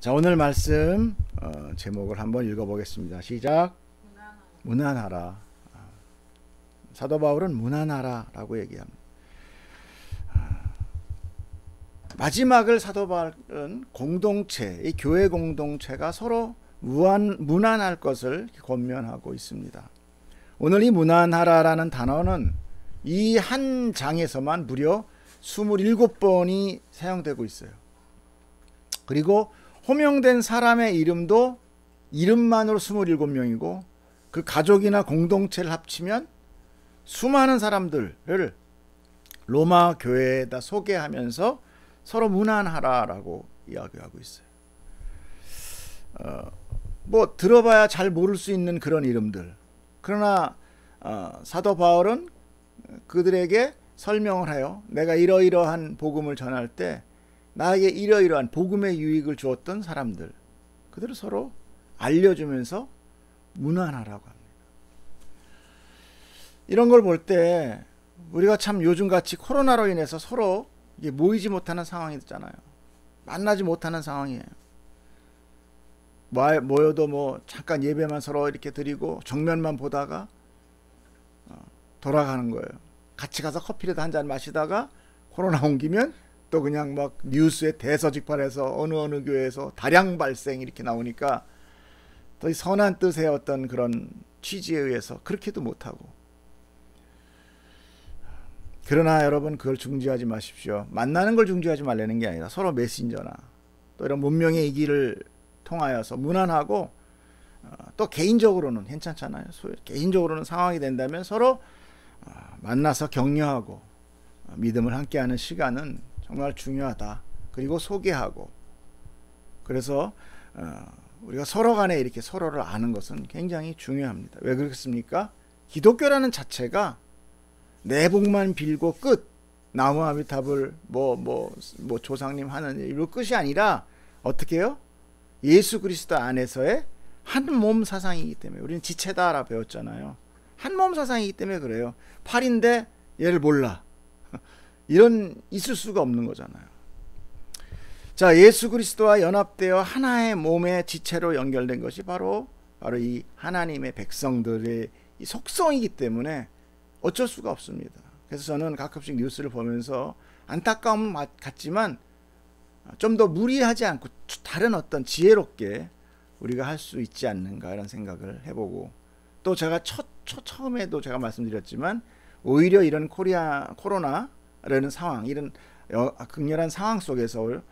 자, 오늘 말씀 제목을 한번 읽어보겠습니다. 시작. 무난하라. 사도 바울은 무난하라라고 얘기합니다. 마지막을 사도 바울은 공동체, 이 교회 공동체가 서로 무난할 것을 권면하고 있습니다. 오늘 이 무난하라라는 단어는 이 한 장에서만 무려 27번이 사용되고 있어요. 그리고 호명된 사람의 이름도 이름만으로 27명이고 그 가족이나 공동체를 합치면 수많은 사람들을 로마 교회에다 소개하면서 서로 무난하라라고 이야기하고 있어요. 뭐 들어봐야 잘 모를 수 있는 그런 이름들. 그러나 사도 바울은 그들에게 설명을 해요. 내가 이러이러한 복음을 전할 때 나에게 이러이러한 복음의 유익을 주었던 사람들, 그들을 서로 알려주면서 무난하라고 합니다. 이런 걸 볼 때 우리가 참 요즘같이 코로나로 인해서 서로 모이지 못하는 상황이 있잖아요. 만나지 못하는 상황이에요. 모여도 뭐 잠깐 예배만 서로 이렇게 드리고 정면만 보다가 돌아가는 거예요. 같이 가서 커피라도 한 잔 마시다가 코로나 옮기면 또 그냥 막 뉴스에 대서직팔해서 어느 교회에서 다량 발생 이렇게 나오니까 또 이 선한 뜻의 어떤 그런 취지에 의해서 그렇게도 못하고. 그러나 여러분, 그걸 중지하지 마십시오. 만나는 걸 중지하지 말라는 게 아니라 서로 메신저나 또 이런 문명의 이 길을 통하여서 무난하고, 또 개인적으로는 괜찮잖아요. 개인적으로는 상황이 된다면 서로 만나서 격려하고 믿음을 함께하는 시간은 정말 중요하다. 그리고 소개하고, 그래서 우리가 서로 간에 이렇게 서로를 아는 것은 굉장히 중요합니다. 왜 그렇습니까? 기독교라는 자체가 내 복만 빌고 끝, 나무 아미타불 뭐 조상님 하는 일로 끝이 아니라 어떻게 해요? 예수 그리스도 안에서의 한 몸 사상이기 때문에. 우리는 지체다라 배웠잖아요. 한 몸 사상이기 때문에 그래요. 팔인데 얘를 몰라. 이런 있을 수가 없는 거잖아요. 자, 예수 그리스도와 연합되어 하나의 몸의 지체로 연결된 것이 바로 이 하나님의 백성들의 이 속성이기 때문에 어쩔 수가 없습니다. 그래서 저는 가끔씩 뉴스를 보면서 안타까움 같지만 좀 더 무리하지 않고 다른 어떤 지혜롭게 우리가 할 수 있지 않는가 이런 생각을 해보고, 또 제가 처음에도 제가 말씀드렸지만 오히려 이런 코로나라는 상황, 이런 극렬한 상황 속에서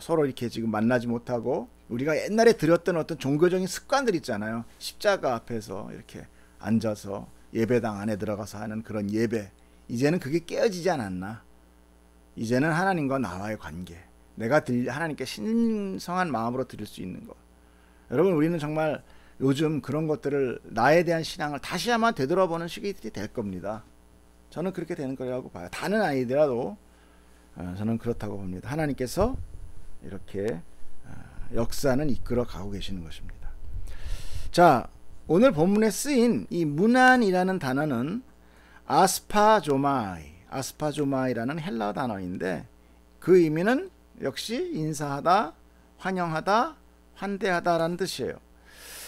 서로 이렇게 지금 만나지 못하고 우리가 옛날에 들었던 어떤 종교적인 습관들 있잖아요. 십자가 앞에서 이렇게 앉아서 예배당 안에 들어가서 하는 그런 예배, 이제는 그게 깨어지지 않았나. 이제는 하나님과 나와의 관계, 내가 하나님께 신성한 마음으로 드릴 수 있는 것. 여러분, 우리는 정말 요즘 그런 것들을, 나에 대한 신앙을 다시 한번 되돌아보는 시기들이 될 겁니다. 저는 그렇게 되는 거라고 봐요. 다는 아니더라도 저는 그렇다고 봅니다. 하나님께서 이렇게 역사는 이끌어 가고 계시는 것입니다. 자, 오늘 본문에 쓰인 이 무난이라는 단어는 아스파조마이라는 헬라어 단어인데, 그 의미는 역시 인사하다, 환영하다, 환대하다라는 뜻이에요.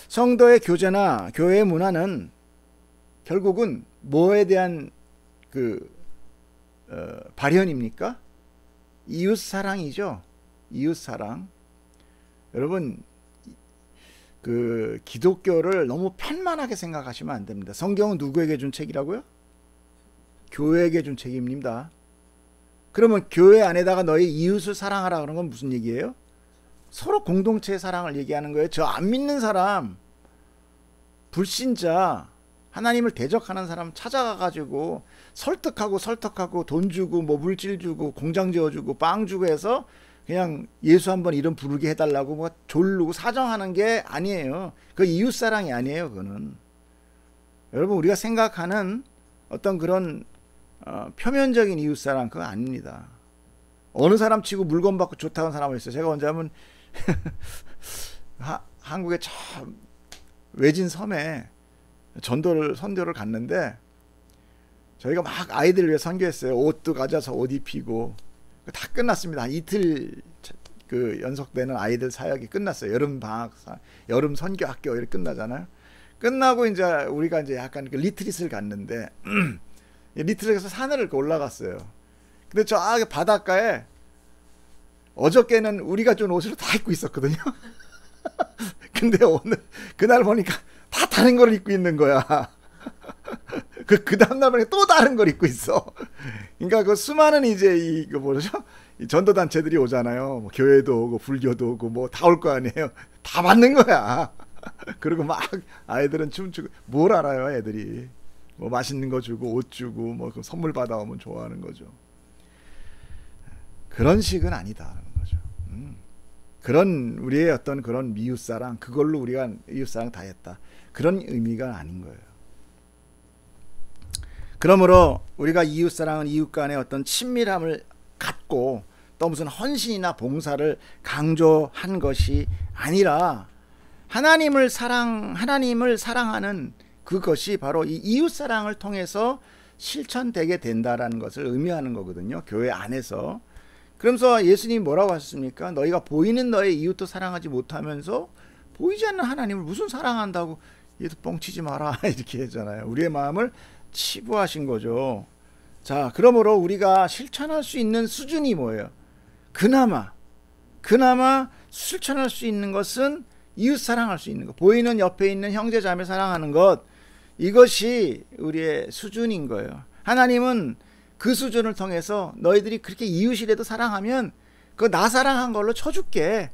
성도의 교제나 교회의 문화는 결국은 뭐에 대한 발현입니까? 이웃사랑이죠. 이웃사랑. 여러분, 기독교를 너무 편만하게 생각하시면 안 됩니다. 성경은 누구에게 준 책이라고요? 교회에게 준 책입니다. 그러면 교회 안에다가 너희 이웃을 사랑하라 그런 건 무슨 얘기예요? 서로 공동체의 사랑을 얘기하는 거예요. 저 안 믿는 사람, 불신자, 하나님을 대적하는 사람 찾아가가지고 설득하고 돈 주고 뭐 물질 주고 공장 지어주고 빵 주고 해서 그냥 예수 한번 이름 부르게 해달라고 뭐 졸르고 사정하는 게 아니에요. 그 이웃사랑이 아니에요. 그거는 여러분, 우리가 생각하는 어떤 그런 표면적인 이웃사랑, 그거 아닙니다. 어느 사람 치고 물건 받고 좋다는 사람이 있어요. 제가 언제 하면 한국의 참 외진 섬에 선교를 갔는데, 저희가 막 아이들을 위해 선교했어요. 옷도 가져서 옷 입히고 다 끝났습니다. 한 이틀 그 연속되는 아이들 사역이 끝났어요. 여름 방학, 여름 선교 학교 이렇게 끝나잖아요. 끝나고 이제 우리가 이제 약간 그 리트릿을 갔는데 리트릿에서 산을 올라갔어요. 근데 저 바닷가에 어저께는 우리가 준 옷을 다 입고 있었거든요. 근데 오늘 그날 보니까 다 다른 걸 입고 있는 거야. 그 다음날 보니까 또 다른 걸 입고 있어. 그러니까 그 수많은 이제 이거 뭐죠? 이 전도 단체들이 오잖아요. 뭐 교회도 오고 불교도 오고 뭐 다 올 거 아니에요. 다 맞는 거야. 그리고 막 아이들은 춤추고 뭘 알아요, 애들이. 뭐 맛있는 거 주고 옷 주고 뭐 선물 받아오면 좋아하는 거죠. 그런 식은 아니다라는 거죠. 그런 우리의 어떤 그런 이웃사랑, 그걸로 우리가 이웃사랑 다 했다, 그런 의미가 아닌 거예요. 그러므로 우리가 이웃사랑은 이웃 간의 어떤 친밀함을 갖고 또 무슨 헌신이나 봉사를 강조한 것이 아니라 하나님을 사랑하는 그것이 바로 이 이웃사랑을 통해서 실천되게 된다라는 것을 의미하는 거거든요, 교회 안에서. 그러면서 예수님이 뭐라고 하셨습니까? 너희가 보이는 너의 이웃도 사랑하지 못하면서 보이지 않는 하나님을 무슨 사랑한다고, 얘도 뻥치지 마라 이렇게 했잖아요. 우리의 마음을 치부하신 거죠. 자, 그러므로 우리가 실천할 수 있는 수준이 뭐예요? 그나마 실천할 수 있는 것은 이웃 사랑할 수 있는 것, 보이는 옆에 있는 형제 자매 사랑하는 것, 이것이 우리의 수준인 거예요. 하나님은 그 수준을 통해서 너희들이 그렇게 이웃이라도 사랑하면 그 나 사랑한 걸로 쳐줄게,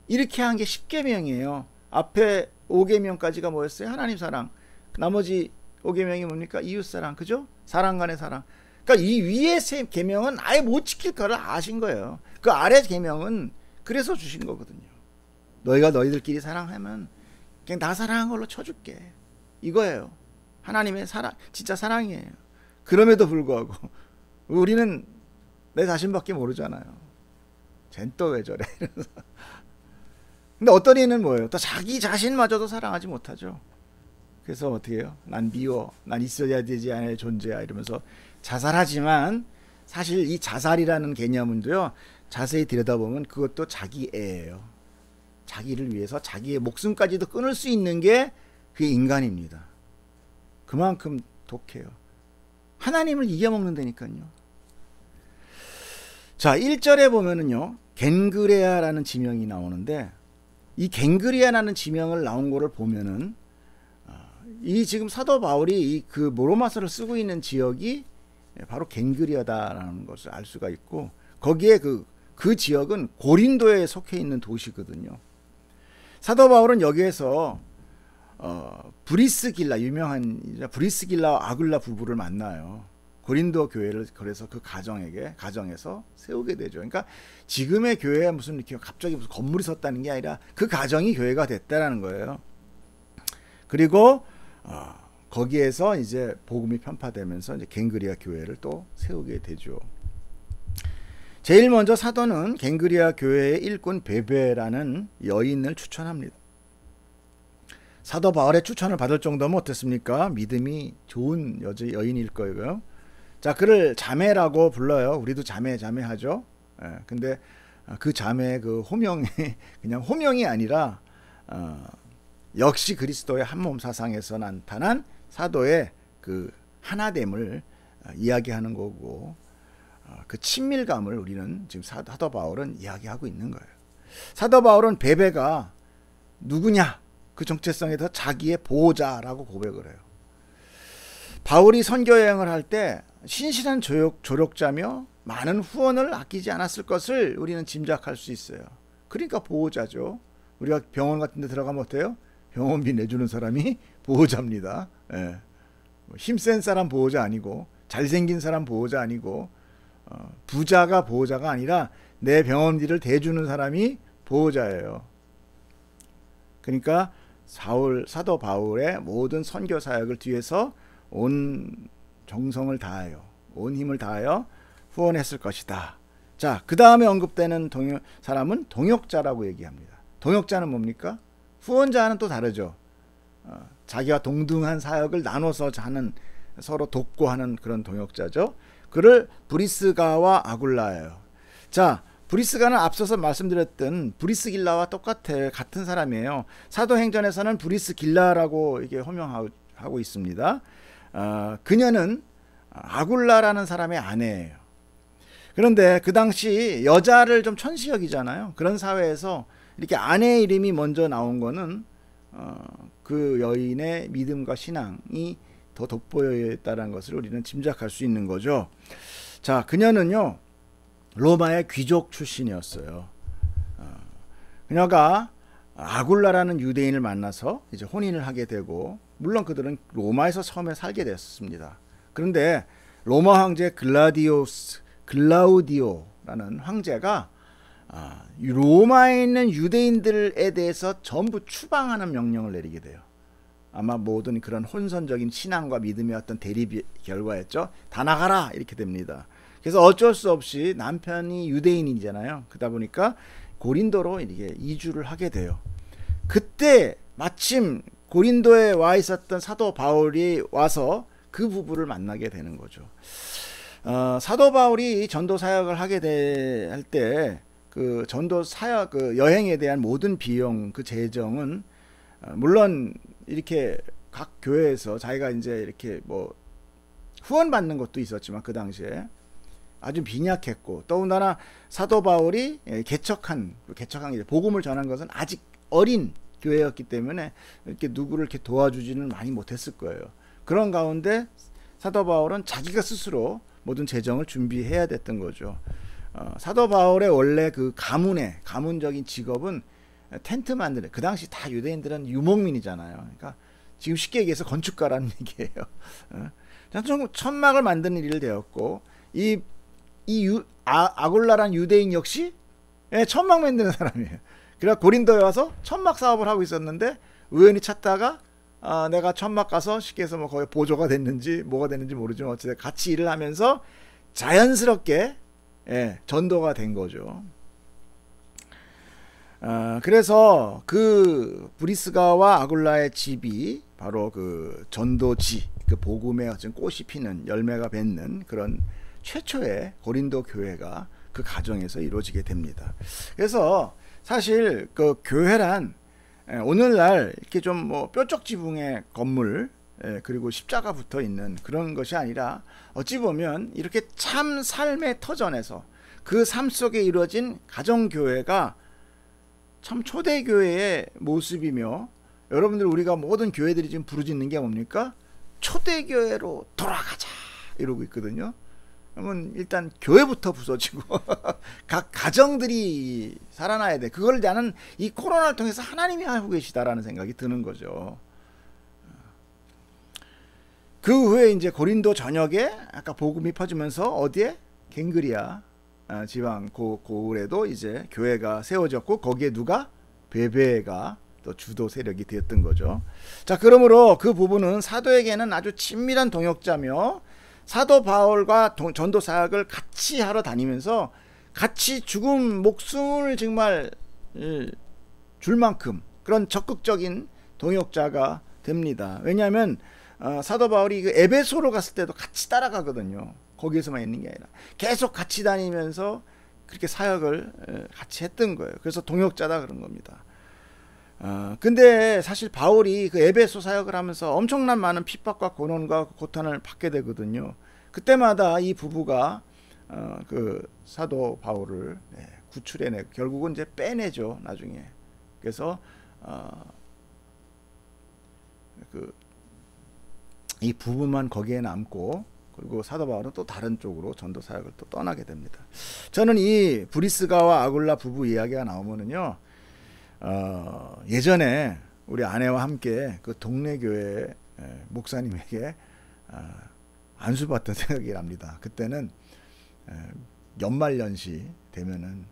이렇게 한 게 10계명이에요. 앞에 5계명까지가 뭐였어요? 하나님 사랑. 나머지 5계명이 뭡니까? 이웃 사랑. 그죠? 사랑 간의 사랑. 그러니까 이 위의 세 계명은 아예 못 지킬 거를 아신 거예요. 그 아래 계명은 그래서 주신 거거든요. 너희가 너희들끼리 사랑하면 그냥 나 사랑한 걸로 쳐줄게, 이거예요. 하나님의 사랑, 진짜 사랑이에요. 그럼에도 불구하고 우리는 내 자신밖에 모르잖아요. 쟨 또 왜 저래 이러면서. 근데 어떤 이는 뭐예요? 또 자기 자신마저도 사랑하지 못하죠. 그래서 어떻게 해요? 난 미워, 난 있어야 되지 않을 존재야 이러면서 자살하지만, 사실 이 자살이라는 개념은요, 자세히 들여다보면 그것도 자기애예요. 자기를 위해서 자기의 목숨까지도 끊을 수 있는 게 그게 인간입니다. 그만큼 독해요. 하나님을 이겨먹는다니까요. 자, 1절에 보면은요, 겐그레아라는 지명이 나오는데, 이 겐그레아라는 지명을 나온 거를 보면은 이 지금 사도 바울이 그 모로마서를 쓰고 있는 지역이 바로 겐그리아다라는 것을 알 수가 있고, 거기에 그 지역은 고린도에 속해 있는 도시거든요. 사도 바울은 여기에서 브리스길라, 유명한 브리스길라와 아굴라 부부를 만나요. 고린도 교회를 그래서 그 가정에서 세우게 되죠. 그러니까 지금의 교회에 무슨 이렇게 갑자기 무슨 건물이 섰다는 게 아니라 그 가정이 교회가 됐다라는 거예요. 그리고 거기에서 이제 복음이 편파되면서 이제 겐그리아 교회를 또 세우게 되죠. 제일 먼저 사도는 겐그리아 교회의 일꾼 베베라는 여인을 추천합니다. 사도 바울의 추천을 받을 정도면 어땠습니까? 믿음이 좋은 여인일 거예요. 자, 그를 자매라고 불러요. 우리도 자매 하죠. 근데 그 자매의 그 호명이 그냥 호명이 아니라 역시 그리스도의 한몸 사상에서 나타난 사도의 그 하나됨을 이야기하는 거고, 그 친밀감을 우리는 지금 사도 바울은 이야기하고 있는 거예요. 사도 바울은 베베가 누구냐, 그 정체성에 대해서 자기의 보호자라고 고백을 해요. 바울이 선교 여행을 할 때 신실한 조력자며 많은 후원을 아끼지 않았을 것을 우리는 짐작할 수 있어요. 그러니까 보호자죠. 우리가 병원 같은 데 들어가면 어때요? 병원비 내주는 사람이 보호자입니다. 예. 힘센 사람 보호자 아니고, 잘생긴 사람 보호자 아니고, 부자가 보호자가 아니라 내 병원비를 대주는 사람이 보호자예요. 그러니까 사도 바울의 모든 선교 사역을 뒤에서 온 정성을 다하여, 온 힘을 다하여 후원했을 것이다. 자, 그 다음에 언급되는 사람은 동역자라고 얘기합니다. 동역자는 뭡니까? 후원자는 또 다르죠. 자기와 동등한 사역을 나눠서 하는, 서로 돕고 하는 그런 동역자죠. 그를 브리스가와 아굴라예요. 자, 브리스가는 앞서서 말씀드렸던 브리스길라와 같은 사람이에요. 사도행전에서는 브리스길라라고 이게 호명하고 있습니다. 그녀는 아굴라라는 사람의 아내예요. 그런데 그 당시 여자를 좀 천시 여기잖아요. 그런 사회에서 이렇게 아내의 이름이 먼저 나온 거는 그 여인의 믿음과 신앙이 더 돋보여 있다는 것을 우리는 짐작할 수 있는 거죠. 자, 그녀는요 로마의 귀족 출신이었어요. 그녀가 아굴라라는 유대인을 만나서 이제 혼인을 하게 되고, 물론 그들은 로마에서 처음에 살게 됐습니다. 그런데 로마 황제 글라우디오라는 황제가 로마에 있는 유대인들에 대해서 전부 추방하는 명령을 내리게 돼요. 아마 모든 그런 혼선적인 신앙과 믿음의 어떤 대립 결과였죠. 다 나가라 이렇게 됩니다. 그래서 어쩔 수 없이 남편이 유대인이잖아요. 그러다 보니까 고린도로 이렇게 이주를 하게 돼요. 그때 마침 고린도에 와 있었던 사도 바울이 와서 그 부부를 만나게 되는 거죠. 사도 바울이 전도 사역을 하게 할 때 그 전도 사역 그 여행에 대한 모든 비용 그 재정은 물론 이렇게 각 교회에서 자기가 이제 이렇게 뭐 후원 받는 것도 있었지만 그 당시에 아주 빈약했고, 더군다나 사도 바울이 개척한 게 복음을 전한 것은 아직 어린 교회였기 때문에 이렇게 누구를 이렇게 도와주지는 많이 못했을 거예요. 그런 가운데 사도 바울은 자기가 스스로 모든 재정을 준비해야 됐던 거죠. 사도 바울의 원래 그 가문적인 직업은 텐트 만드는, 그 당시 다 유대인들은 유목민이잖아요. 그러니까 지금 쉽게 얘기해서 건축가라는 얘기예요. 천막을 만드는 일을 되었고, 아굴라란 유대인 역시 천막 만드는 사람이에요. 그래서 고린도에 와서 천막 사업을 하고 있었는데 우연히 찾다가 내가 천막 가서 쉽게 해서 뭐 거의 보조가 됐는지 뭐가 됐는지 모르지만 어쨌든 같이 일을 하면서 자연스럽게 전도가 된 거죠. 그래서 그 브리스가와 아굴라의 집이 바로 그 전도지, 그 복음의 어떤 꽃이 피는, 열매가 맺는 그런 최초의 고린도 교회가 그 가정에서 이루어지게 됩니다. 그래서 사실 그 교회란 오늘날 이렇게 좀 뭐 뾰족 지붕의 건물 그리고 십자가 붙어 있는 그런 것이 아니라, 어찌 보면 이렇게 참 삶의 터전에서 그 삶 속에 이루어진 가정교회가 참 초대교회의 모습이며, 여러분들 우리가 모든 교회들이 지금 부르짖는 게 뭡니까? 초대교회로 돌아가자 이러고 있거든요. 그러면 일단 교회부터 부서지고 각 가정들이 살아나야 돼. 그걸 나는 이 코로나를 통해서 하나님이 하고 계시다라는 생각이 드는 거죠. 그 후에 이제 고린도 전역에 아까 복음이 퍼지면서 어디에? 갱그리아 지방 고을에도 이제 교회가 세워졌고, 거기에 누가? 베베가 또 주도 세력이 되었던 거죠. 자, 그러므로 그 부부는 사도에게는 아주 친밀한 동역자며, 사도 바울과 전도 사역을 같이 하러 다니면서 같이 목숨을 정말 줄 만큼 그런 적극적인 동역자가 됩니다. 왜냐하면 사도 바울이 그 에베소로 갔을 때도 같이 따라가거든요. 거기에서만 있는 게 아니라 계속 같이 다니면서 그렇게 사역을 같이 했던 거예요. 그래서 동역자다 그런 겁니다. 근데 사실 바울이 그 에베소 사역을 하면서 엄청난 많은 핍박과 고난과 고탄을 받게 되거든요. 그때마다 이 부부가 그 사도 바울을 구출해내, 결국은 이제 빼내죠 나중에. 그래서 이 부부만 거기에 남고, 그리고 사도 바울은 또 다른 쪽으로 전도 사역을 또 떠나게 됩니다. 저는 이 브리스가와 아굴라 부부 이야기가 나오면은요, 예전에 우리 아내와 함께 그 동네 교회 목사님에게 안수받던 생각이 납니다. 그때는 연말연시 되면은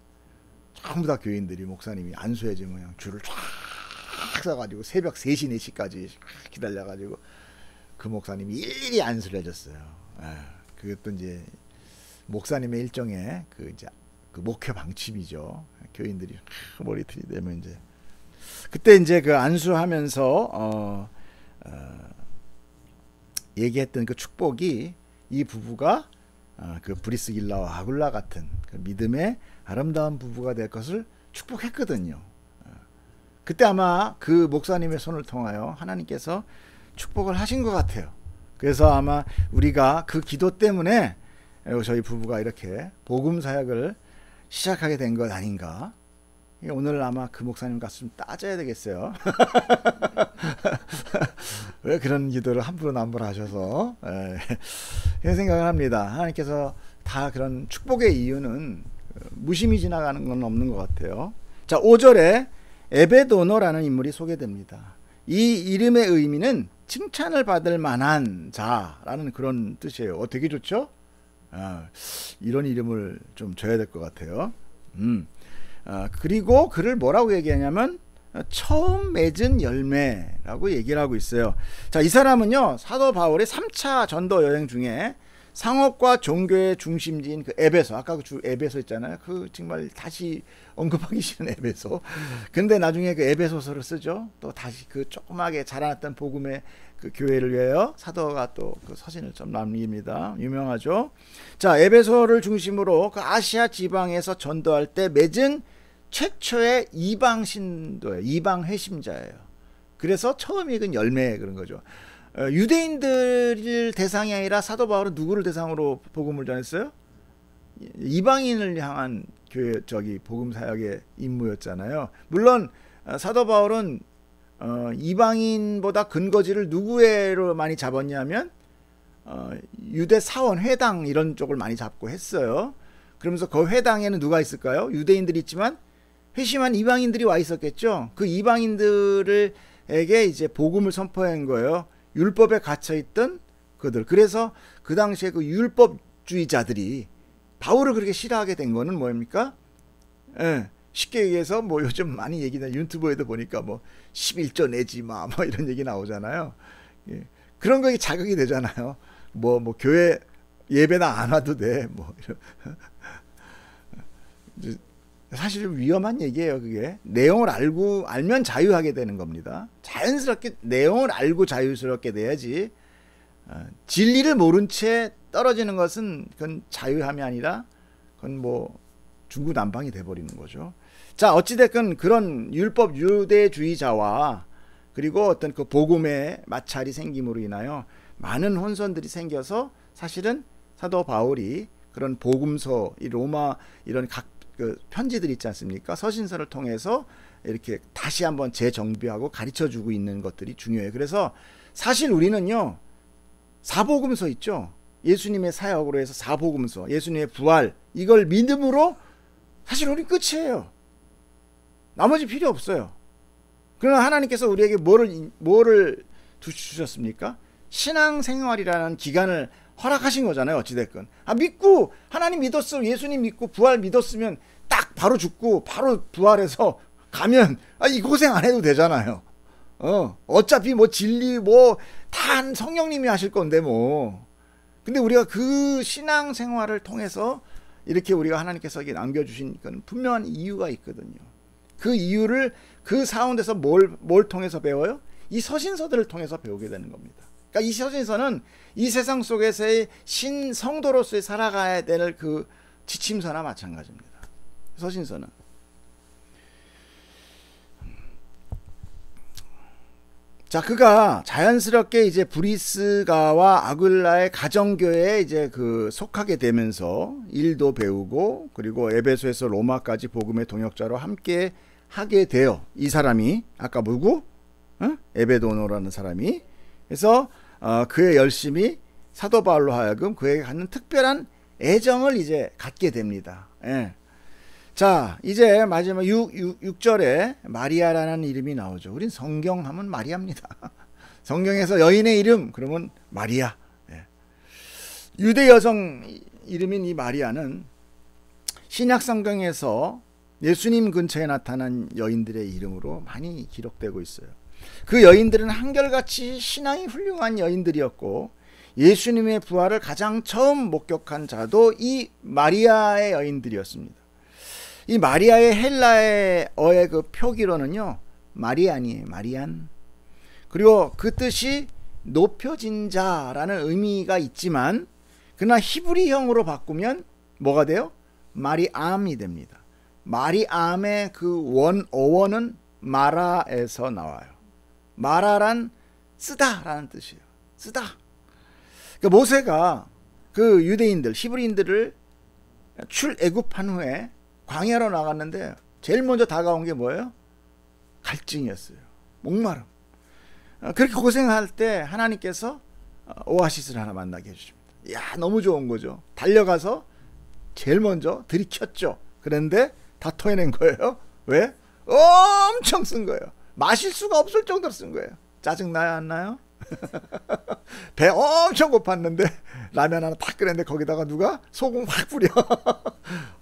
전부 다 교인들이 목사님이 안수해주면 그냥 줄을 쫙 서가지고 새벽 3시 4시까지 기다려가지고 그 목사님이 일일이 안수를 해줬어요. 그것도 이제 목사님의 일종의 그 이제 그 목회 방침이죠. 교인들이 머리털이 되면 이제 그때 이제 그 안수하면서 얘기했던 그 축복이, 이 부부가 그 브리스길라와 아굴라 같은 그 믿음의 아름다운 부부가 될 것을 축복했거든요. 그때 아마 그 목사님의 손을 통하여 하나님께서 축복을 하신 것 같아요. 그래서 아마 우리가 그 기도 때문에 저희 부부가 이렇게 복음 사역을 시작하게 된 것 아닌가. 오늘 아마 그 목사님 가서 좀 따져야 되겠어요. 왜 그런 기도를 함부로 남부로 하셔서 이런 생각을 합니다. 하나님께서 다 그런 축복의 이유는 무심히 지나가는 건 없는 것 같아요. 자, 5절에 에베도노라는 인물이 소개됩니다. 이 이름의 의미는 칭찬을 받을 만한 자라는 그런 뜻이에요. 되게 좋죠? 이런 이름을 좀 줘야 될 것 같아요. 그리고 그를 뭐라고 얘기하냐면 처음 맺은 열매라고 얘기를 하고 있어요. 자, 이 사람은요, 사도 바울의 3차 전도 여행 중에 상업과 종교의 중심지인 그 에베소, 아까 그 에베소 있잖아요. 그 정말 다시 언급하기 싫은 에베소. 근데 나중에 그 에베소서를 쓰죠. 또 다시 그 조그맣게 자라났던 복음의 그 교회를 위하여 사도가 또 그 서신을 좀 남깁니다. 유명하죠. 자, 에베소를 중심으로 그 아시아 지방에서 전도할 때 맺은 최초의 이방 신도예요. 이방 회심자예요. 그래서 처음 익은 열매 그런 거죠. 유대인들 대상이 아니라 사도 바울은 누구를 대상으로 복음을 전했어요? 이방인을 향한 교회 복음 사역의 임무였잖아요. 물론 사도 바울은 이방인보다 근거지를 누구로 많이 잡았냐면 유대 사원 회당 이런 쪽을 많이 잡고 했어요. 그러면서 그 회당에는 누가 있을까요? 유대인들이 있지만 회심한 이방인들이 와 있었겠죠. 그 이방인들에게 이제 복음을 선포한 거예요. 율법에 갇혀있던 그들. 그래서 그 당시에 그 율법주의자들이 바울을 그렇게 싫어하게 된 거는 뭐입니까? 쉽게 얘기해서 뭐 요즘 많이 얘기나 유튜브에도 보니까 뭐 11조 내지 뭐 이런 얘기 나오잖아요. 그런 거에 자극이 되잖아요. 뭐 교회 예배나 안 와도 돼. 뭐 이런. 사실 위험한 얘기예요. 그게 내용을 알면 자유하게 되는 겁니다. 자연스럽게 내용을 알고 자유스럽게 돼야지 진리를 모른 채 떨어지는 것은 그건 자유함이 아니라 그건 뭐 중구난방이 돼버리는 거죠. 자, 어찌됐건 그런 율법 유대주의자와 그리고 어떤 그 복음의 마찰이 생김으로 인하여 많은 혼선들이 생겨서 사실은 사도 바울이 그런 복음서, 이 로마 이런 각 그 편지들 있지 않습니까? 서신서를 통해서 이렇게 다시 한번 재정비하고 가르쳐주고 있는 것들이 중요해요. 그래서 사실 우리는요, 사복음서 있죠. 예수님의 사역으로 해서 사복음서, 예수님의 부활, 이걸 믿음으로 사실 우리 끝이에요. 나머지 필요 없어요. 그러나 하나님께서 우리에게 뭐를 주셨습니까? 신앙생활이라는 기간을 허락하신 거잖아요. 어찌됐건 믿고 하나님 믿었으면, 예수님 믿고 부활 믿었으면 딱 바로 죽고 바로 부활해서 가면 이 고생 안 해도 되잖아요. 어차피 뭐 진리 뭐 다 성령님이 하실 건데 뭐. 근데 우리가 그 신앙생활을 통해서 이렇게 우리가 하나님께서 남겨주신 건 분명한 이유가 있거든요. 그 이유를 그 가운데서 뭘 통해서 배워요? 이 서신서들을 통해서 배우게 되는 겁니다. 그러니까 이 서신서는 이 세상 속에서의 신성도로서의 살아가야 될 그 지침서나 마찬가지입니다. 서신서는. 자, 그가 자연스럽게 이제 브리스가와 아굴라의 가정교회에 이제 그 속하게 되면서 일도 배우고 그리고 에베소에서 로마까지 복음의 동역자로 함께 하게 돼요. 이 사람이 아까 누구? 에베도노라는 사람이. 그래서 그의 열심히 사도 바울로 하여금 그에게 갖는 특별한 애정을 이제 갖게 됩니다. 자, 이제 마지막 6절에 마리아라는 이름이 나오죠. 우린 성경하면 마리아입니다. 성경에서 여인의 이름 그러면 마리아. 유대 여성 이름인 이 마리아는 신약 성경에서 예수님 근처에 나타난 여인들의 이름으로 많이 기록되고 있어요. 그 여인들은 한결같이 신앙이 훌륭한 여인들이었고 예수님의 부활을 가장 처음 목격한 자도 이 마리아의 여인들이었습니다. 이 마리아의 헬라어의 그 표기로는요, 마리안이에요. 마리안. 그리고 그 뜻이 높여진 자라는 의미가 있지만 그러나 히브리형으로 바꾸면 뭐가 돼요? 마리암이 됩니다. 마리암의 그 어원은 마라에서 나와요. 마라란 쓰다라는 뜻이에요. 쓰다. 그러니까 모세가 그 유대인들, 히브리인들을 출애굽한 후에 광야로 나갔는데 제일 먼저 다가온 게 뭐예요? 갈증이었어요. 목마름. 그렇게 고생할 때 하나님께서 오아시스를 하나 만나게 해주십니다. 이야, 너무 좋은 거죠. 달려가서 제일 먼저 들이켰죠. 그런데 다 토해낸 거예요. 왜? 엄청 쓴 거예요. 마실 수가 없을 정도로 쓴 거예요. 짜증나요, 안 나요? 배 엄청 고팠는데 라면 하나 탁 끓였는데 거기다가 누가 소금 확 뿌려.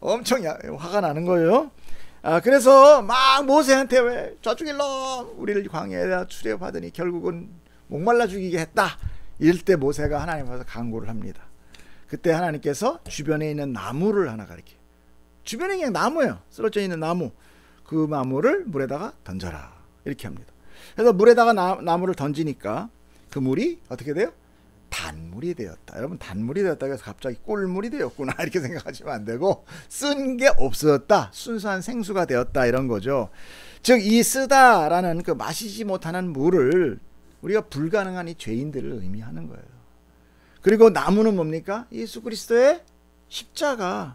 엄청 화가 나는 거예요. 그래서 막 모세한테 왜 저쪽 일로 우리를 광야에다 출애굽하더니 결국은 목말라 죽이게 했다. 이럴 때 모세가 하나님 앞에서 간구를 합니다. 그때 하나님께서 주변에 있는 나무를 하나 가리켜요. 주변에 그냥 나무예요. 쓰러져 있는 나무. 그 나무를 물에다가 던져라. 이렇게 합니다. 그래서 물에다가 나무를 던지니까 그 물이 어떻게 돼요? 단물이 되었다. 여러분, 단물이 되었다 해서 갑자기 꿀물이 되었구나 이렇게 생각하시면 안 되고, 쓴 게 없어졌다. 순수한 생수가 되었다. 이런 거죠. 즉 이 쓰다라는 그 마시지 못하는 물을 우리가 불가능한 이 죄인들을 의미하는 거예요. 그리고 나무는 뭡니까? 예수 그리스도의 십자가의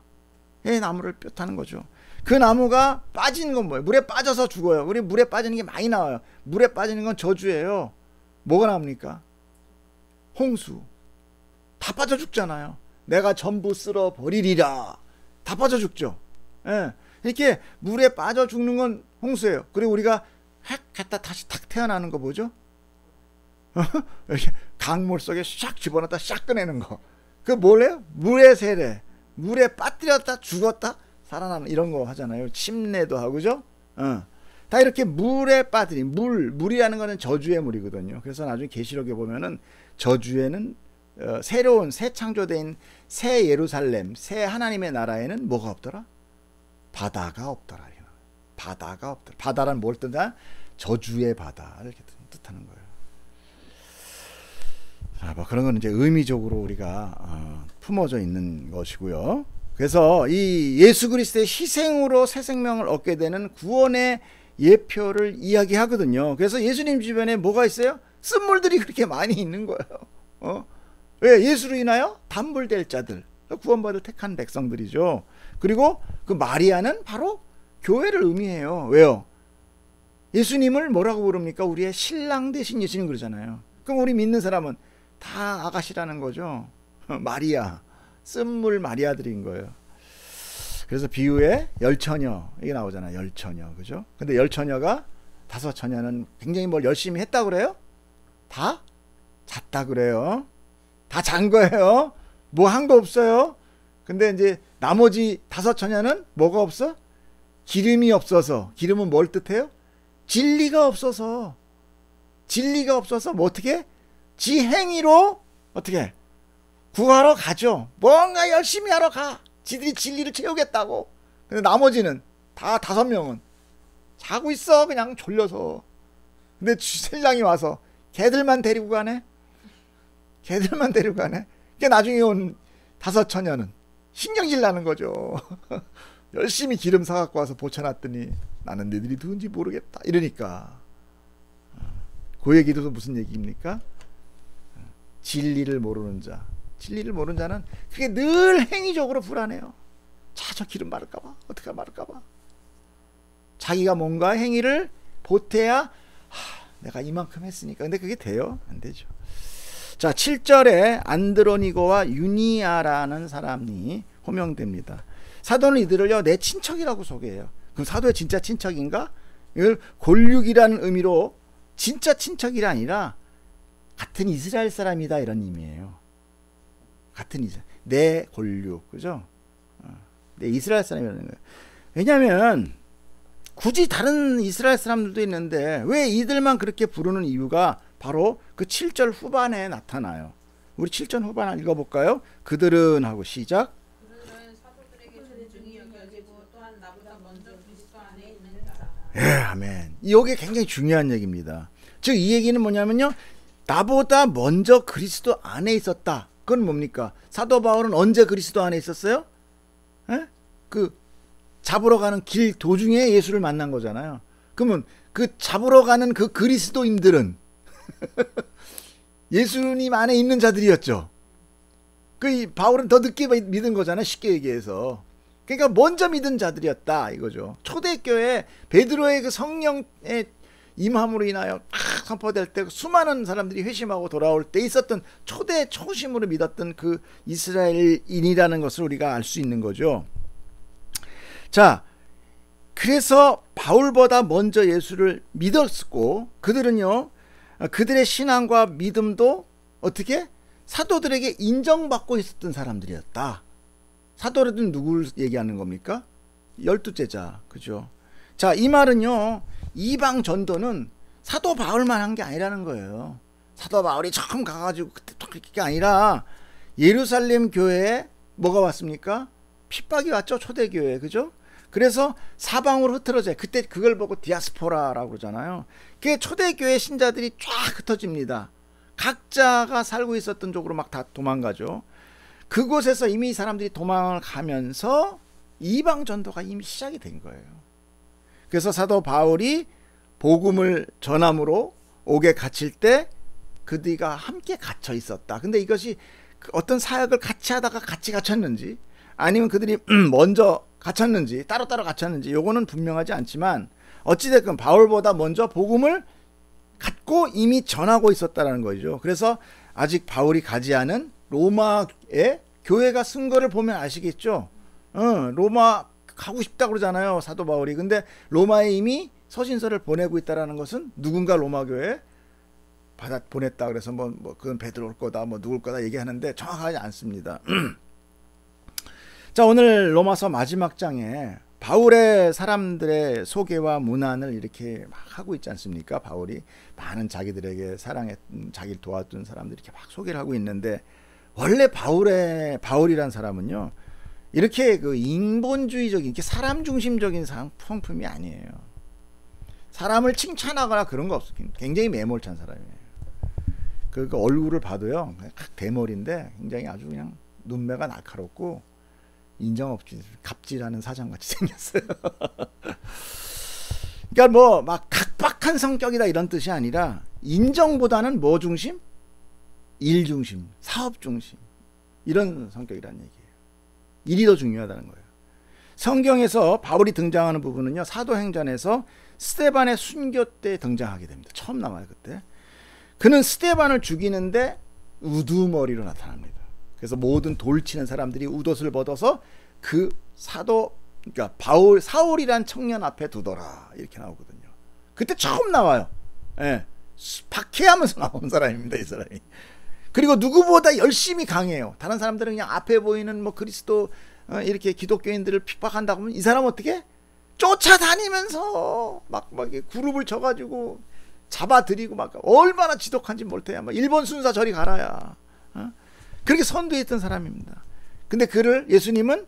나무를 뜻하는 거죠. 그 나무가 빠지는 건 뭐예요? 물에 빠져서 죽어요. 우리 물에 빠지는 게 많이 나와요. 물에 빠지는 건 저주예요. 뭐가 나옵니까? 홍수. 다 빠져 죽잖아요. 내가 전부 쓸어 버리리라. 다 빠져 죽죠. 예. 이렇게 물에 빠져 죽는 건 홍수예요. 그리고 우리가 획 했다 다시 탁 태어나는 거 뭐죠? 이렇게 강물 속에 샥 집어넣었다 샥 꺼내는 거. 그 뭐래요? 물의 세례. 물에 빠뜨렸다 죽었다 살아나는 이런 거 하잖아요. 침례도 하고, 그죠? 다 이렇게 물에 빠뜨린 물이라는 거는 저주의 물이거든요. 그래서 나중에 계시록에 보면은 저주에는 새로운 새 창조된 새 예루살렘, 새 하나님의 나라에는 뭐가 없더라? 바다가 없더라. 바다가 없더라. 바다란 뭘 뜻하냐? 저주의 바다 이렇게 뜻하는 거예요. 자, 뭐 그런 건 이제 의미적으로 우리가 품어져 있는 것이고요. 그래서 이 예수 그리스도의 희생으로 새 생명을 얻게 되는 구원의 예표를 이야기하거든요. 그래서 예수님 주변에 뭐가 있어요? 쓴물들이 그렇게 많이 있는 거예요. 왜? 예수로 인하여 단물될 자들, 구원받을 택한 백성들이죠. 그리고 그 마리아는 바로 교회를 의미해요. 왜요? 예수님을 뭐라고 부릅니까? 우리의 신랑 되신 예수님 그러잖아요. 그럼 우리 믿는 사람은 다 아가씨라는 거죠. 마리아, 쓴물 마리아들인 거예요. 그래서 비유에 열처녀 이게 나오잖아요. 열처녀, 그죠? 근데 열처녀가 다섯 처녀는 굉장히 뭘 열심히 했다 그래요? 다 잤다 그래요. 다 잔 거예요. 뭐 한 거 없어요. 근데 이제 나머지 다섯 처녀는 뭐가 없어? 기름이 없어서. 기름은 뭘 뜻해요? 진리가 없어서. 진리가 없어서 뭐 어떻게? 지 행위로 어떻게? 구하러 가죠. 뭔가 열심히 하러 가. 지들이 진리를 채우겠다고. 근데 나머지는 다 다섯 명은 자고 있어. 그냥 졸려서. 근데 신랑이 와서 걔들만 데리고 가네. 걔들만 데리고 가네. 그게 나중에 온 다섯 처녀는 신경질 나는 거죠. 열심히 기름 사갖고 와서 보쳐놨더니 나는 너희들이 누군지 모르겠다 이러니까. 그 얘기도 무슨 얘기입니까? 진리를 모르는 자. 진리를 모르는 자는 그게 늘 행위적으로 불안해요. 자, 저 기름 마를까봐, 어떻게 마를까봐. 자기가 뭔가 행위를 보태야 내가 이만큼 했으니까. 근데 그게 돼요? 안 되죠. 자, 7절에 안드로니고와 유니아라는 사람이 호명됩니다. 사도는 이들을요 내 친척이라고 소개해요. 그럼 사도의 진짜 친척인가? 이걸 골육이라는 의미로 진짜 친척이 아니라 같은 이스라엘 사람이다 이런 의미예요. 같은 이스라엘, 내 골육, 그죠? 내 이스라엘 사람이라는 거예요. 왜냐하면 굳이 다른 이스라엘 사람들도 있는데 왜 이들만 그렇게 부르는 이유가 바로 그 7절 후반에 나타나요. 우리 7절 후반 읽어볼까요? 그들은 하고 시작. 그들은 사도들에게 존중이 여겨지고 또한 나보다 먼저 그리스도 안에 있는 자라. 예, 아멘. 이게 굉장히 중요한 얘기입니다. 즉 이 얘기는 뭐냐면요, 나보다 먼저 그리스도 안에 있었다. 그건 뭡니까? 사도 바울은 언제 그리스도 안에 있었어요? 에? 그 잡으러 가는 길 도중에 예수를 만난 거잖아요. 그러면 그 잡으러 가는 그 그리스도인들은 예수님 안에 있는 자들이었죠. 그 바울은 더 늦게 믿은 거잖아요. 쉽게 얘기해서. 그러니까 먼저 믿은 자들이었다 이거죠. 초대교회 베드로의 그 성령의 임함으로 인하여 막 선포될 때 수많은 사람들이 회심하고 돌아올 때 있었던 초대 초심으로 믿었던 그 이스라엘인이라는 것을 우리가 알 수 있는 거죠. 자, 그래서 바울보다 먼저 예수를 믿었고 그들은요, 그들의 신앙과 믿음도 어떻게 사도들에게 인정받고 있었던 사람들이었다. 사도들은 누구를 얘기하는 겁니까? 12제자, 그죠? 자, 이 말은요, 이방 전도는 사도 바울만 한 게 아니라는 거예요. 사도 바울이 처음 가가지고 그때 그게 아니라 예루살렘 교회에 뭐가 왔습니까? 핍박이 왔죠. 초대교회에. 그죠? 그래서 사방으로 흩어져요. 그때 그걸 보고 디아스포라라고 그러잖아요. 그게 초대교회 신자들이 쫙 흩어집니다. 각자가 살고 있었던 쪽으로 막 다 도망가죠. 그곳에서 이미 사람들이 도망을 가면서 이방 전도가 이미 시작이 된 거예요. 그래서 사도 바울이 복음을 전함으로 옥에 갇힐 때 그들과 함께 갇혀 있었다. 근데 이것이 어떤 사역을 같이 하다가 같이 갇혔는지 아니면 그들이 먼저 갇혔는지 따로따로 갇혔는지 요거는 분명하지 않지만 어찌됐건 바울보다 먼저 복음을 갖고 이미 전하고 있었다는 거죠. 그래서 아직 바울이 가지 않은 로마의 교회가 쓴 거를 보면 아시겠죠. 로마 가고 싶다 그러잖아요, 사도 바울이. 근데 로마에 이미 서신서를 보내고 있다라는 것은 누군가 로마 교회에 보냈다. 그래서 뭐 그건 베드로일 거다, 뭐 누굴 거다 얘기하는데 정확하지 않습니다. 자, 오늘 로마서 마지막 장에 바울의 사람들의 소개와 문안을 이렇게 막 하고 있지 않습니까? 바울이 많은 자기들에게 자기를 도와준 사람들 이렇게 막 소개를 하고 있는데, 원래 바울이란 사람은요, 이렇게 그 인본주의적인, 이렇게 사람 중심적인 성품이 아니에요. 사람을 칭찬하거나 그런 거 없어요. 굉장히 매몰찬 사람이에요. 그 얼굴을 봐도요, 대머리인데 굉장히 아주 그냥 눈매가 날카롭고 인정 없지, 갑질하는 사장같이 생겼어요. 그러니까 뭐 막 각박한 성격이다 이런 뜻이 아니라 인정보다는 뭐 중심? 일 중심, 사업 중심, 이런 성격이라는 얘기예요. 일이 더 중요하다는 거예요. 성경에서 바울이 등장하는 부분은요, 사도행전에서 스데반의 순교 때 등장하게 됩니다. 처음 나와요. 그때 그는 스데반을 죽이는데 우두머리로 나타납니다. 그래서 모든 돌 치는 사람들이 웃옷을 벗어서 그 그러니까 사울이란 청년 앞에 두더라 이렇게 나오거든요. 그때 처음 나와요. 예, 박해하면서 나온 사람입니다, 이 사람이. 그리고 누구보다 열심히 강해요. 다른 사람들은 그냥 앞에 보이는 뭐 그리스도 이렇게 기독교인들을 핍박한다고 하면 이 사람은 어떻게 쫓아다니면서 막 그룹을 쳐가지고 잡아들이고 막 얼마나 지독한지 몰라요. 막 일본 순사 저리 가라야. 그렇게 선두했던 사람입니다. 근데 그를 예수님은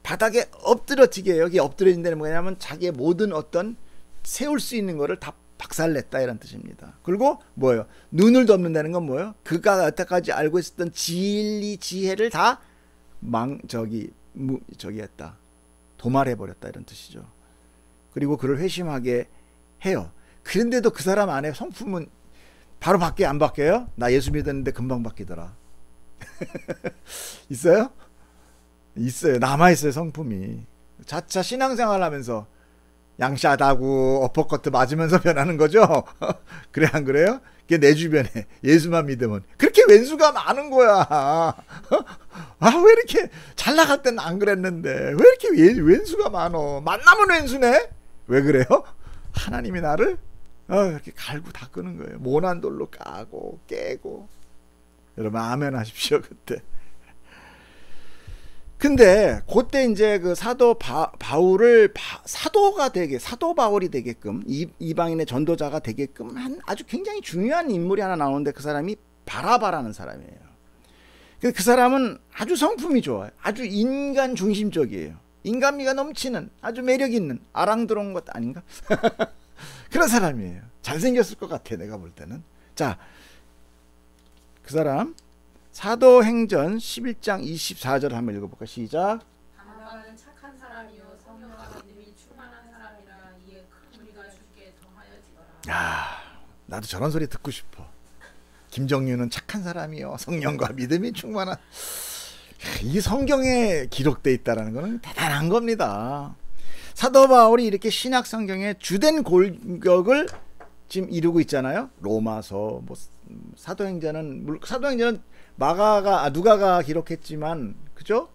바닥에 엎드려지게 해요. 여기 엎드려진다는 뭐냐면 자기의 모든 어떤 세울 수 있는 거를 다 박살냈다 이런 뜻입니다. 그리고 뭐예요? 눈을 덮는다는 건 뭐예요? 그가 여태까지 알고 있었던 진리 지혜를 다 했다. 도말해버렸다 이런 뜻이죠. 그리고 그를 회심하게 해요. 그런데도 그 사람 안에 성품은 바로 바뀌어요? 안 바뀌어요? 나 예수 믿었는데 금방 바뀌더라. 있어요? 있어요. 남아있어요, 성품이. 자차 신앙생활 하면서 양샤다고 어퍼커트 맞으면서 변하는 거죠. 그래 안 그래요? 그게 내 주변에 예수만 믿으면 그렇게 왼수가 많은 거야. 왜 이렇게 잘 나갈 때는 안 그랬는데 왜 이렇게 왼수가 많어? 만나면 왼수네? 왜 그래요? 하나님이 나를 이렇게 갈고 닦는 거예요. 모난 돌로 까고 깨고. 여러분 아멘 하십시오. 그때. 근데 그때 이제 그 사도 바울을 사도 바울이 되게끔 이방인의 전도자가 되게끔 한 아주 굉장히 중요한 인물이 하나 나오는데 그 사람이 바라바라는 사람이에요. 그 사람은 아주 성품이 좋아요. 아주 인간 중심적이에요. 인간미가 넘치는 아주 매력 있는 아랑드러운 것 아닌가? 그런 사람이에요. 잘생겼을 것 같아 내가 볼 때는. 자, 그 사람 사도행전 11장 24절 한번 읽어볼까? 시작. 바나바는 착한 사람이요 성령과 믿음이 충만한 사람이라 이에 큰 무리가 주께 더하여지더라. 야, 나도 저런 소리 듣고 싶어. 김정윤은 착한 사람이요 성령과 믿음이 충만한. 이 성경에 기록되어 있다는 것은 대단한 겁니다. 사도 바울이 이렇게 신약 성경에 주된 골격을 지금 이루고 있잖아요. 로마서, 뭐 사도행전은 누가가 기록했지만, 그죠?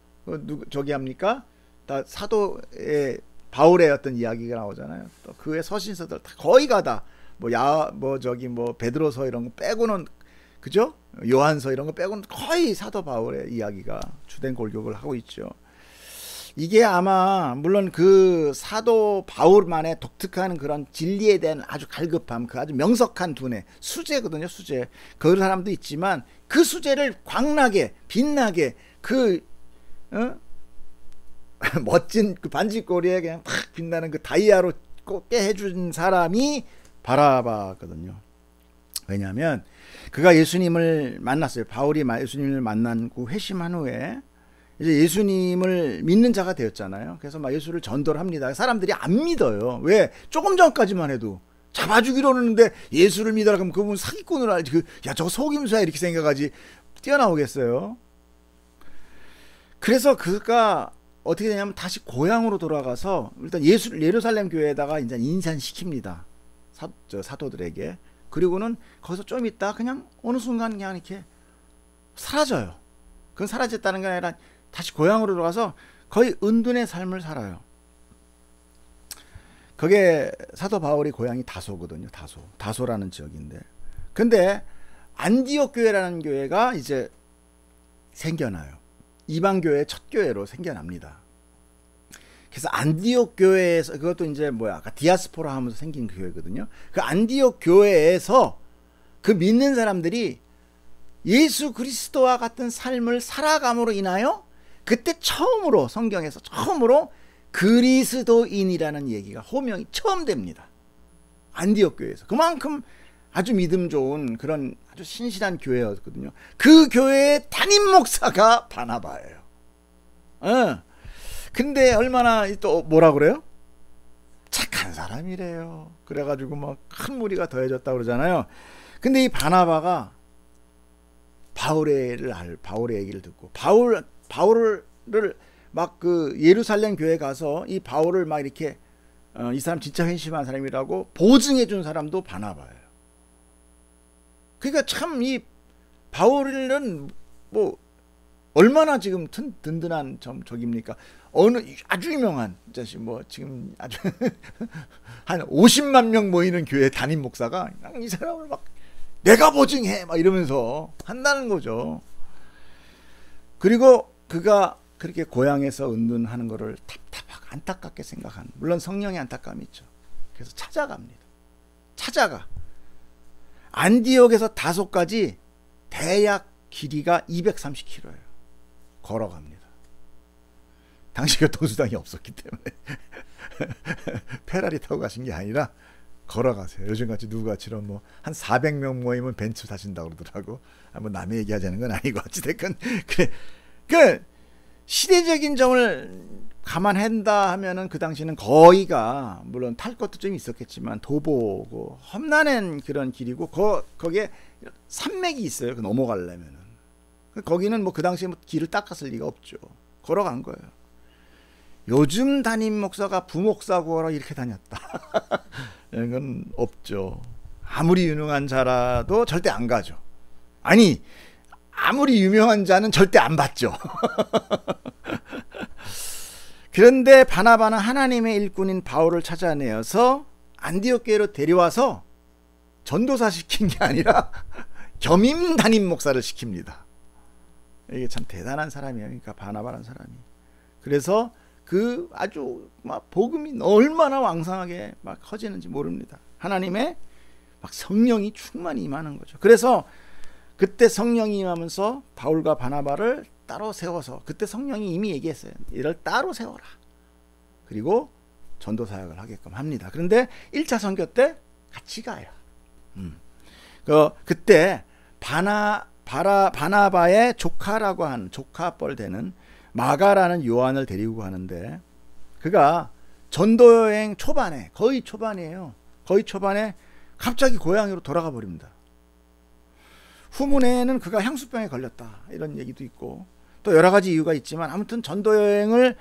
저기 합니까? 다 사도의 바울의 어떤 이야기가 나오잖아요. 또 그의 서신서들 다 거의 가다 뭐 베드로서 이런 거 빼고는, 그죠? 요한서 이런 거 빼고는 거의 사도 바울의 이야기가 주된 골격을 하고 있죠. 이게 아마 물론 그 사도 바울만의 독특한 그런 진리에 대한 아주 갈급함, 그 아주 명석한 두뇌, 수제거든요, 수제. 그런 사람도 있지만 그 수제를 광나게 빛나게 멋진 그 반지꼬리에 그냥 탁 빛나는 그 다이아로 꽂게 해준 사람이 바나바거든요. 왜냐하면 그가 예수님을 만났어요. 바울이 예수님을 만나고 회심한 후에 이제 예수님을 믿는 자가 되었잖아요. 그래서 막 예수를 전도를 합니다. 사람들이 안 믿어요. 왜? 조금 전까지만 해도 잡아주기로 하는데 예수를 믿어라 그러면 그분 사기꾼으로 알지. 야, 저거 속임수야 이렇게 생각하지. 뛰어나오겠어요. 그래서 그가 어떻게 되냐면 다시 고향으로 돌아가서 일단 예루살렘 교회에다가 이제 인산시킵니다. 사도들에게. 그리고는 거기서 좀 있다 그냥 어느 순간 그냥 이렇게 사라져요. 그건 사라졌다는 게 아니라 다시 고향으로 들어가서 거의 은둔의 삶을 살아요. 그게 사도 바울이 고향이 다소거든요. 다소라는 지역인데. 근데 안디옥 교회라는 교회가 이제 생겨나요. 이방 교회의 첫 교회로 생겨납니다. 그래서 안디옥 교회에서, 그것도 이제 아까 디아스포라 하면서 생긴 교회거든요. 그 안디옥 교회에서 그 믿는 사람들이 예수 그리스도와 같은 삶을 살아감으로 인하여 그때 성경에서 처음으로 그리스도인이라는 얘기가 호명이 처음 됩니다. 안디옥 교회에서. 그만큼 아주 믿음 좋은 그런 아주 신실한 교회였거든요. 그 교회의 담임 목사가 바나바예요. 근데 얼마나 또 뭐라 그래요? 착한 사람이래요. 그래가지고 막 큰 무리가 더해졌다고 그러잖아요. 근데 이 바나바가 바울의 얘기를 듣고 바울을 막 그 예루살렘 교회 가서 이 바울을 막 이렇게 이 사람 진짜 회심한 사람이라고 보증해 준 사람도 바나바예요. 그러니까 참 이 바울은 뭐 얼마나 지금 든든한 저깁니까? 아주 유명한 지금 아주 한 50만 명 모이는 교회 담임 목사가 이 사람을 막 내가 보증해 막 이러면서 한다는 거죠. 그리고 그가 그렇게 고향에서 은둔하는 거를 답답하고 안타깝게 생각하는, 물론 성령의 안타까움이 있죠. 그래서 찾아갑니다. 안디옥에서 다소까지 대략 길이가 230km예요. 걸어갑니다. 당시 교통수단이 없었기 때문에 페라리 타고 가신 게 아니라 걸어가세요. 요즘같이 누구같이럼 뭐 한 400명 모이면 벤츠 타신다고 그러더라고. 뭐 남의 얘기하자는 건 아니고 어찌됐건 그래. 그 시대적인 점을 감안한다 하면은 그 당시는 거기가 물론 탈 것도 좀 있었겠지만 도보고 험난한 그런 길이고 거기에 산맥이 있어요. 그 넘어가려면은 거기는 뭐 그 당시에 뭐 길을 닦았을 리가 없죠. 걸어간 거예요. 요즘 담임 목사가 부목사 구하러 이렇게 다녔다. 이런 건 없죠. 아무리 유명한 자라도 절대 안 가죠. 아니, 아무리 유명한 자는 절대 안 받죠. 그런데 바나바는 하나님의 일꾼인 바울을 찾아내어서 안디옥 교회로 데려와서 전도사 시킨 게 아니라 겸임 담임 목사를 시킵니다. 이게 참 대단한 사람이에요. 그러니까 바나바라는 사람이. 그래서 그 아주 막 복음이 얼마나 왕성하게 막 커지는지 모릅니다. 하나님의 막 성령이 충만히 임하는 거죠. 그래서 그때 성령이 임하면서 바울과 바나바를 따로 세워서, 그때 성령이 이미 얘기했어요. 이를 따로 세워라. 그리고 전도 사역을 하게끔 합니다. 그런데 1차 선교 때 같이 가요. 그때 바나바의 조카라고 하는 조카뻘 되는 마가라는 요한을 데리고 가는데 그가 전도여행 초반에 거의 초반이에요. 거의 초반에 갑자기 고향으로 돌아가 버립니다. 후문에는 그가 향수병에 걸렸다 이런 얘기도 있고 또 여러 가지 이유가 있지만 아무튼 전도여행을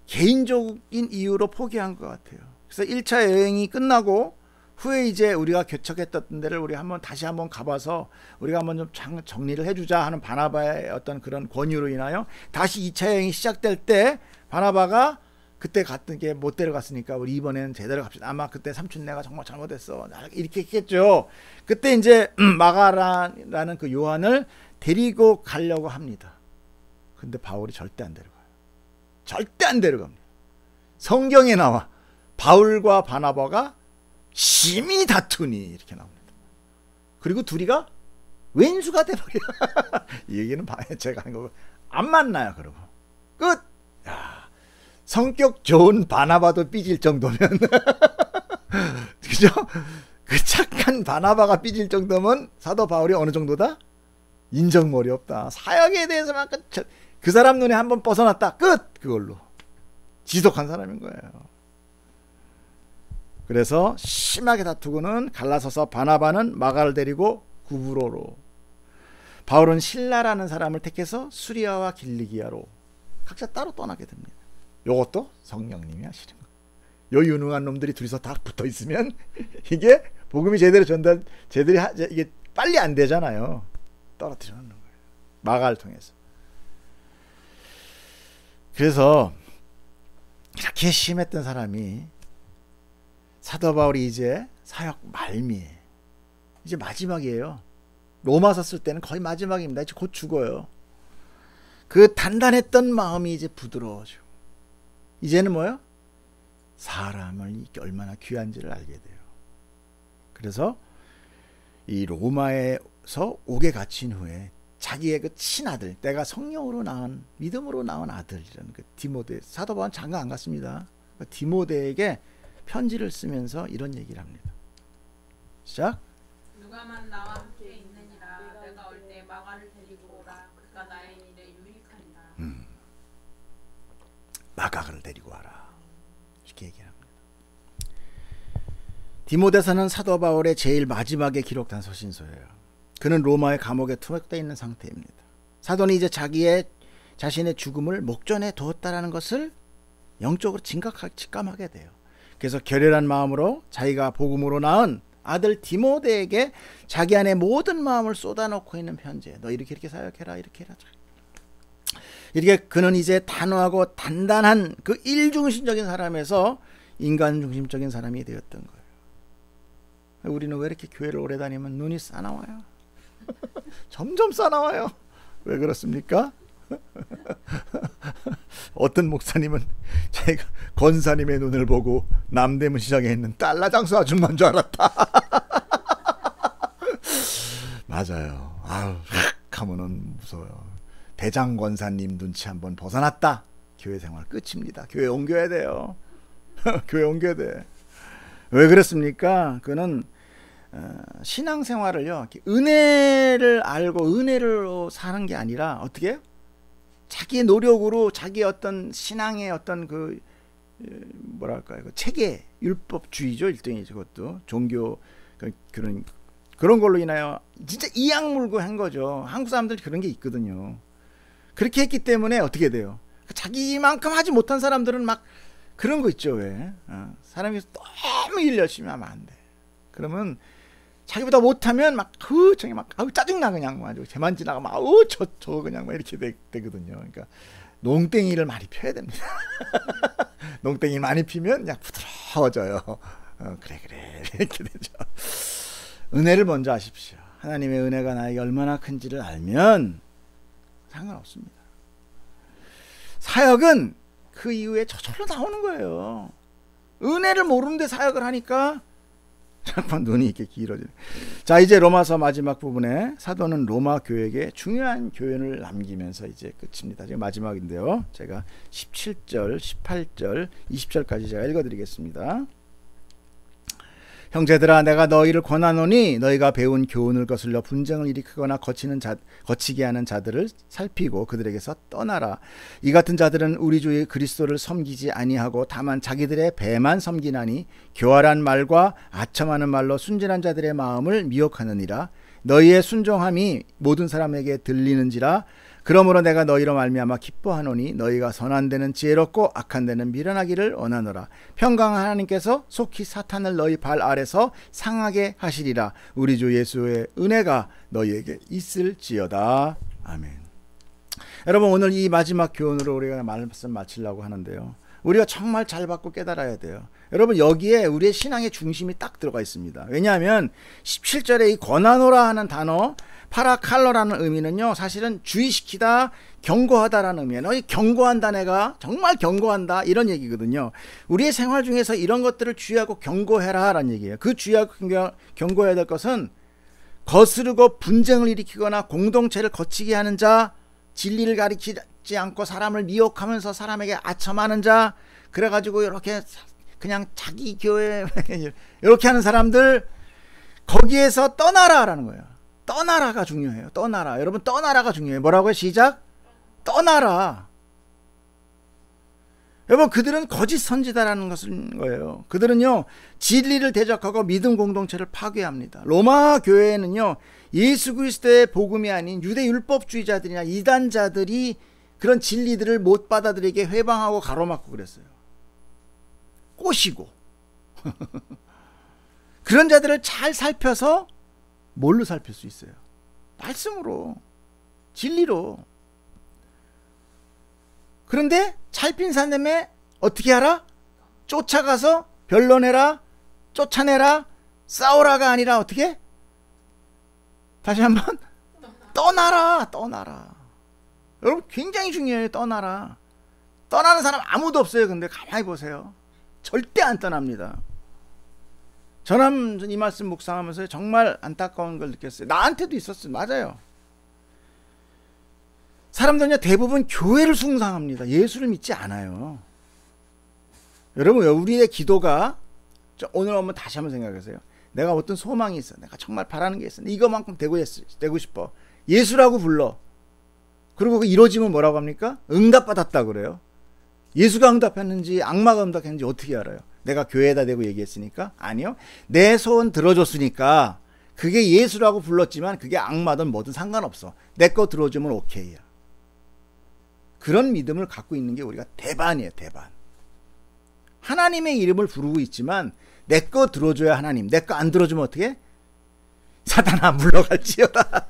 개인적인 이유로 포기한 것 같아요. 그래서 1차 여행이 끝나고 후에 이제 우리가 개척했던 데를 우리 다시 한번 가봐서 우리가 한번 좀 정리를 해주자 하는 바나바의 어떤 그런 권유로 인하여 다시 2차 여행이 시작될 때 바나바가 그때 갔던 게 못 데려갔으니까 우리 이번에는 제대로 갑시다. 아마 그때 삼촌 내가 정말 잘못했어. 이렇게 했겠죠. 그때 이제 마가라는 그 요한을 데리고 가려고 합니다. 근데 바울이 절대 안 데려가요. 절대 안 데려갑니다. 성경에 나와 바울과 바나바가 심히 다투니 이렇게 나옵니다. 그리고 둘이가 왼수가 돼버려. 이 얘기는 제가 하는 거고 안 만나요. 그러고 끝. 야. 성격 좋은 바나바도 삐질 정도면 그죠? 그 착한 바나바가 삐질 정도면 사도 바울이 어느 정도다? 인정머리 없다. 사역에 대해서만 그 사람 눈에 한번 벗어났다. 끝! 그걸로 지독한 사람인 거예요. 그래서 심하게 다투고는 갈라서서 바나바는 마가를 데리고 구브로로 바울은 실라라는 사람을 택해서 수리아와 길리기아로 각자 따로 떠나게 됩니다. 요것도 성령님이 하시는 거예요. 요 유능한 놈들이 둘이서 다 붙어 있으면 이게 복음이 제대로 이게 빨리 안 되잖아요. 떨어뜨려 놓는 거예요. 마가를 통해서. 그래서 이렇게 심했던 사람이 사도 바울이 이제 사역 말미에 이제 마지막이에요. 로마서 쓸 때는 거의 마지막입니다. 이제 곧 죽어요. 그 단단했던 마음이 이제 부드러워지고 이제는 뭐요? 사람을 이게 얼마나 귀한지를 알게 돼요. 그래서 이 로마에서 옥에 갇힌 후에 자기의 그 친아들, 내가 성령으로 낳은 믿음으로 낳은 아들이라는 그 디모데, 사도 바울은 장가 안 갔습니다. 그 디모데에게 편지를 쓰면서 이런 얘기를 합니다. 시작. 누가만 나와 함께 있느니라. 내가 올 때 마가를 데리고 오라. 그가 나의 일에 유익하리라. 마가를 데리고 와라. 이렇게 얘기합니다. 디모데서는 사도 바울의 제일 마지막에 기록된 서신서예요. 그는 로마의 감옥에 투옥되어 있는 상태입니다. 사도는 이제 자신의 죽음을 목전에 두었다라는 것을 영적으로 직감하게 돼요. 그래서 결연한 마음으로 자기가 복음으로 낳은 아들 디모데에게 자기 안에 모든 마음을 쏟아놓고 있는 편지에 너 이렇게 사역해라 이렇게 해라. 이렇게 그는 이제 단호하고 단단한 그 일중심적인 사람에서 인간중심적인 사람이 되었던 거예요. 우리는 왜 이렇게 교회를 오래 다니면 눈이 싸나와요? 점점 싸나와요. 왜 그렇습니까? 어떤 목사님은 제가 권사님의 눈을 보고 남대문 시장에 있는 달라장수 아줌마인 줄 알았다. 맞아요. 아우 하면은 무서워요. 대장 권사님 눈치 한번 벗어났다. 교회 생활 끝입니다. 교회 옮겨야 돼요. 교회 옮겨야 돼. 왜 그렇습니까? 그는 신앙생활을요 은혜를 알고 은혜로 사는 게 아니라 어떻게 자기의 노력으로 자기의 어떤 신앙의 어떤 그 뭐랄까요 그 체계 율법주의죠 일종이죠. 그것도 종교 그런 걸로 인하여 진짜 이악 물고 한 거죠. 한국 사람들 그런 게 있거든요. 그렇게 했기 때문에 어떻게 돼요? 자기만큼 하지 못한 사람들은 막 그런 거 있죠. 왜 사람이 너무 일 열심히 하면 안 돼. 그러면 자기보다 못하면 막 정이 막 짜증나 그냥 아주 제만 지나가면 저 그냥 막 이렇게 되거든요. 그러니까 농땡이를 많이 펴야 됩니다. 농땡이 많이 피면 그냥 부드러워져요. 그래 이렇게 되죠. 은혜를 먼저 아십시오. 하나님의 은혜가 나에게 얼마나 큰지를 알면 상관없습니다. 사역은 그 이후에 저절로 나오는 거예요. 은혜를 모르는데 사역을 하니까 잠깐 눈이 이렇게 길어지네. 자, 이제 로마서 마지막 부분에 사도는 로마 교회에게 중요한 교훈을 남기면서 이제 끝입니다. 지금 마지막인데요. 제가 17절, 18절, 20절까지 제가 읽어드리겠습니다. 형제들아 내가 너희를 권하노니 너희가 배운 교훈을 거슬러 분쟁을 일으키거나 거치게 하는 자들을 살피고 그들에게서 떠나라. 이 같은 자들은 우리 주 그리스도를 섬기지 아니하고 다만 자기들의 배만 섬기나니 교활한 말과 아첨하는 말로 순진한 자들의 마음을 미혹하느니라. 너희의 순종함이 모든 사람에게 들리는지라. 그러므로 내가 너희로 말미암아 기뻐하노니 너희가 선한 데는 지혜롭고 악한 데는 미련하기를 원하노라. 평강한 하나님께서 속히 사탄을 너희 발 아래서 상하게 하시리라. 우리 주 예수의 은혜가 너희에게 있을지어다. 아멘. 여러분 오늘 이 마지막 교훈으로 우리가 말씀 마치려고 하는데요. 우리가 정말 잘 받고 깨달아야 돼요. 여러분 여기에 우리의 신앙의 중심이 딱 들어가 있습니다. 왜냐하면 17절에 이 권하노라 하는 단어 파라칼로라는 의미는요 사실은 주의시키다 경고하다라는 의미예요. 너희 경고한다, 내가 정말 경고한다 이런 얘기거든요. 우리의 생활 중에서 이런 것들을 주의하고 경고해라 라는 얘기예요. 그 주의하고 경고해야 될 것은 거스르고 분쟁을 일으키거나 공동체를 거치게 하는 자, 진리를 가리키지 않고 사람을 미혹하면서 사람에게 아첨하는 자, 그래가지고 이렇게 그냥 자기 교회 이렇게 하는 사람들, 거기에서 떠나라라는 거예요. 떠나라가 중요해요. 떠나라. 여러분 떠나라가 중요해요. 뭐라고요? 시작. 떠나라. 여러분 그들은 거짓 선지자라는 것인 거예요. 그들은요 진리를 대적하고 믿음 공동체를 파괴합니다. 로마 교회에는요 예수 그리스도의 복음이 아닌 유대 율법주의자들이나 이단자들이 그런 진리들을 못 받아들이게 회방하고 가로막고 그랬어요. 꼬시고 그런 자들을 잘 살펴서 뭘로 살필 수 있어요? 말씀으로, 진리로. 그런데 살핀 사람에 어떻게 하라? 쫓아가서 변론해라, 쫓아내라, 싸우라가 아니라 어떻게? 다시 한번 떠나라, 떠나라. 여러분 굉장히 중요해요. 떠나라. 떠나는 사람 아무도 없어요. 근데 가만히 보세요. 절대 안 떠납니다. 저는 이 말씀 묵상하면서 정말 안타까운 걸 느꼈어요. 나한테도 있었어요. 맞아요. 사람들은요 대부분 교회를 숭상합니다. 예수를 믿지 않아요. 여러분 우리의 기도가, 오늘 한번 다시 한번 생각하세요. 내가 어떤 소망이 있어, 내가 정말 바라는 게 있어, 이거만큼 되고 싶어, 예수라고 불러. 그리고 그 이루어지면 뭐라고 합니까? 응답받았다고 그래요. 예수가 응답했는지 악마가 응답했는지 어떻게 알아요? 내가 교회에다 대고 얘기했으니까? 아니요. 내 소원 들어줬으니까 그게 예수라고 불렀지만 그게 악마든 뭐든 상관없어. 내 거 들어주면 오케이야. 그런 믿음을 갖고 있는 게 우리가 대반이에요. 대반. 하나님의 이름을 부르고 있지만 내 거 들어줘야 하나님, 내 거 안 들어주면 어떻게? 사탄아 물러갈지어다.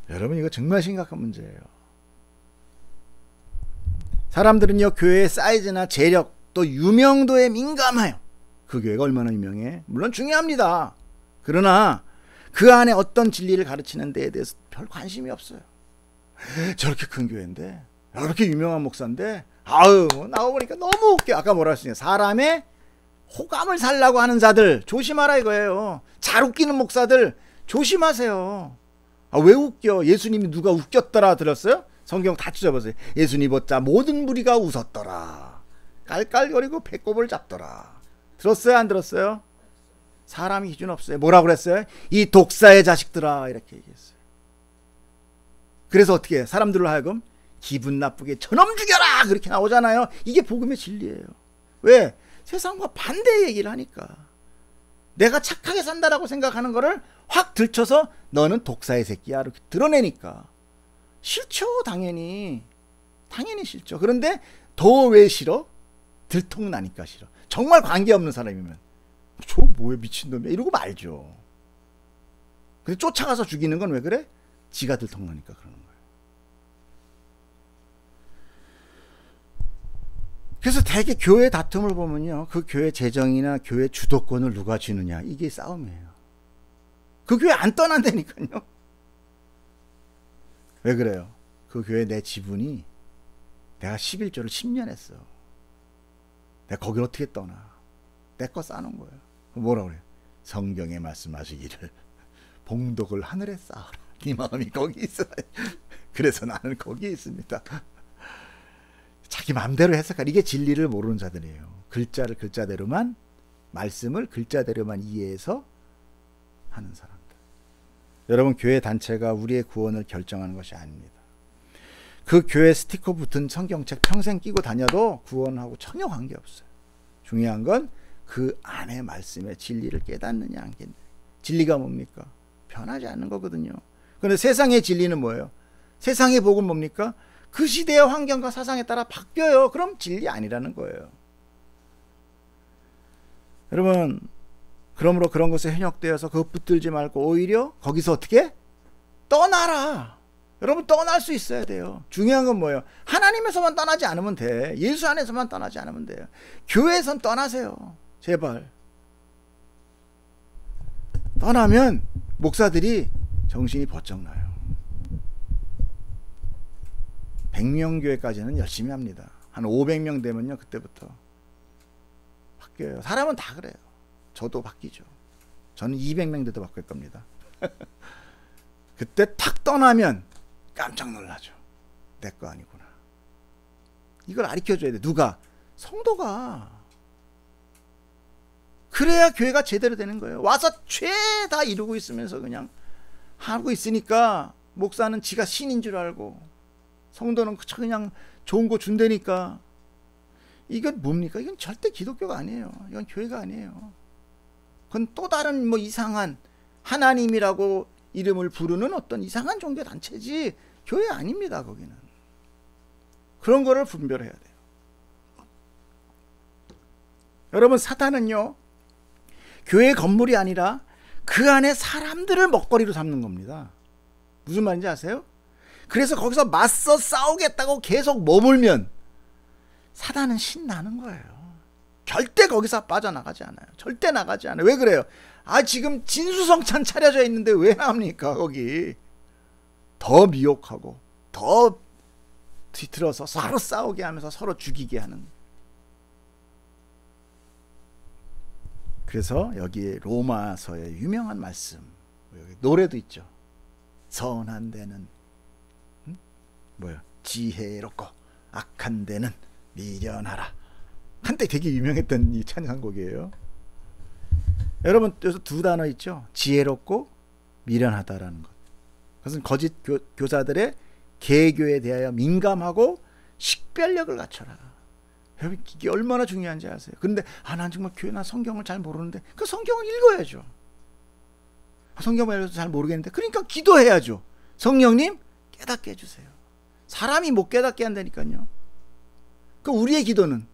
여러분 이거 정말 심각한 문제예요. 사람들은요 교회의 사이즈나 재력 또 유명도에 민감해요. 그 교회가 얼마나 유명해? 물론 중요합니다. 그러나 그 안에 어떤 진리를 가르치는 데에 대해서 별 관심이 없어요. 저렇게 큰 교회인데, 저렇게 유명한 목사인데, 아유 나와보니까 너무 웃겨. 아까 뭐라 했으냐, 사람의 호감을 살라고 하는 자들 조심하라 이거예요. 잘 웃기는 목사들 조심하세요. 아, 왜 웃겨? 예수님이 누가 웃겼더라 들었어요? 성경 다 찢어보세요. 예수님 보자 모든 무리가 웃었더라, 깔깔거리고 배꼽을 잡더라. 들었어요? 안 들었어요? 사람이 기준 없어요. 뭐라고 그랬어요? 이 독사의 자식들아 이렇게 얘기했어요. 그래서 어떻게 해요? 사람들로 하여금 기분 나쁘게 저놈 죽여라 그렇게 나오잖아요. 이게 복음의 진리예요. 왜? 세상과 반대의 얘기를 하니까. 내가 착하게 산다라고 생각하는 거를 확 들춰서 너는 독사의 새끼야 이렇게 드러내니까 싫죠. 당연히 싫죠. 그런데 더 왜 싫어? 들통나니까 싫어. 정말 관계없는 사람이면 저 뭐야 미친놈이야 이러고 말죠. 근데 쫓아가서 죽이는 건 왜 그래? 지가 들통나니까 그러는 거예요. 그래서 대개 교회 다툼을 보면요, 그 교회 재정이나 교회 주도권을 누가 쥐느냐 이게 싸움이에요. 그 교회 안 떠난다니까요. 왜 그래요? 그 교회 내 지분이, 내가 11조를 10년 했어. 내가 거길 어떻게 떠나? 내 거 싸놓은 거예요. 뭐라 그래요? 성경에 말씀하시기를 봉독을 하늘에 쌓아라. 네 마음이 거기 있어. 그래서 나는 거기에 있습니다. 자기 마음대로 해석할, 이게 진리를 모르는 자들이에요. 글자를 글자대로만 말씀을 글자대로만 이해해서 하는 사람들. 여러분, 교회 단체가 우리의 구원을 결정하는 것이 아닙니다. 그 교회 스티커 붙은 성경책 평생 끼고 다녀도 구원하고 전혀 관계없어요. 중요한 건 그 안에 말씀의 진리를 깨닫느냐 안 깨닫느냐. 진리가 뭡니까? 변하지 않는 거거든요. 그런데 세상의 진리는 뭐예요? 세상의 복은 뭡니까? 그 시대의 환경과 사상에 따라 바뀌어요. 그럼 진리 아니라는 거예요. 여러분, 그러므로 그런 것에 현혹되어서 그것 붙들지 말고 오히려 거기서 어떻게? 떠나라. 여러분, 떠날 수 있어야 돼요. 중요한 건 뭐예요? 하나님에서만 떠나지 않으면 돼. 예수 안에서만 떠나지 않으면 돼요. 교회에선 떠나세요. 제발. 떠나면 목사들이 정신이 번쩍 나요. 100명 교회까지는 열심히 합니다. 한 500명 되면요, 그때부터 바뀌어요. 사람은 다 그래요. 저도 바뀌죠. 저는 200명 돼도 바뀔 겁니다. 그때 탁 떠나면 깜짝 놀라죠. 내 거 아니구나. 이걸 가르쳐줘야 돼. 누가? 성도가. 그래야 교회가 제대로 되는 거예요. 와서 죄다 이루고 있으면서 그냥 하고 있으니까 목사는 지가 신인 줄 알고 성도는 그냥 좋은 거 준다니까. 이건 뭡니까? 이건 절대 기독교가 아니에요. 이건 교회가 아니에요. 그건 또 다른 뭐 이상한 하나님이라고 이름을 부르는 어떤 이상한 종교 단체지 교회 아닙니다. 거기는. 그런 거를 분별해야 돼요. 여러분, 사탄은요, 교회 건물이 아니라 그 안에 사람들을 먹거리로 삼는 겁니다. 무슨 말인지 아세요? 그래서 거기서 맞서 싸우겠다고 계속 머물면 사단은 신나는 거예요. 절대 거기서 빠져나가지 않아요. 절대 나가지 않아요. 왜 그래요? 지금 진수성찬 차려져 있는데 왜 나옵니까? 거기 더 미혹하고 더 뒤틀어서 서로 싸우게 하면서 서로 죽이게 하는. 그래서 여기 로마서의 유명한 말씀, 여기 노래도 있죠. 선한 데는 지혜롭고 악한 데는 미련하라. 한때 되게 유명했던 이 찬양곡이에요. 여러분, 여기서 두 단어 있죠. 지혜롭고 미련하다라는 것. 그것은 거짓 교사들의 개교에 대하여 민감하고 식별력을 갖춰라. 여러분, 이게 얼마나 중요한지 아세요? 그런데 난 정말 교회나 성경을 잘 모르는데 그 성경을 읽어야죠. 성경을 잘 모르겠는데 그러니까 기도해야죠. 성령님 깨닫게 해주세요. 사람이 못 깨닫게 한다니까요. 그 우리의 기도는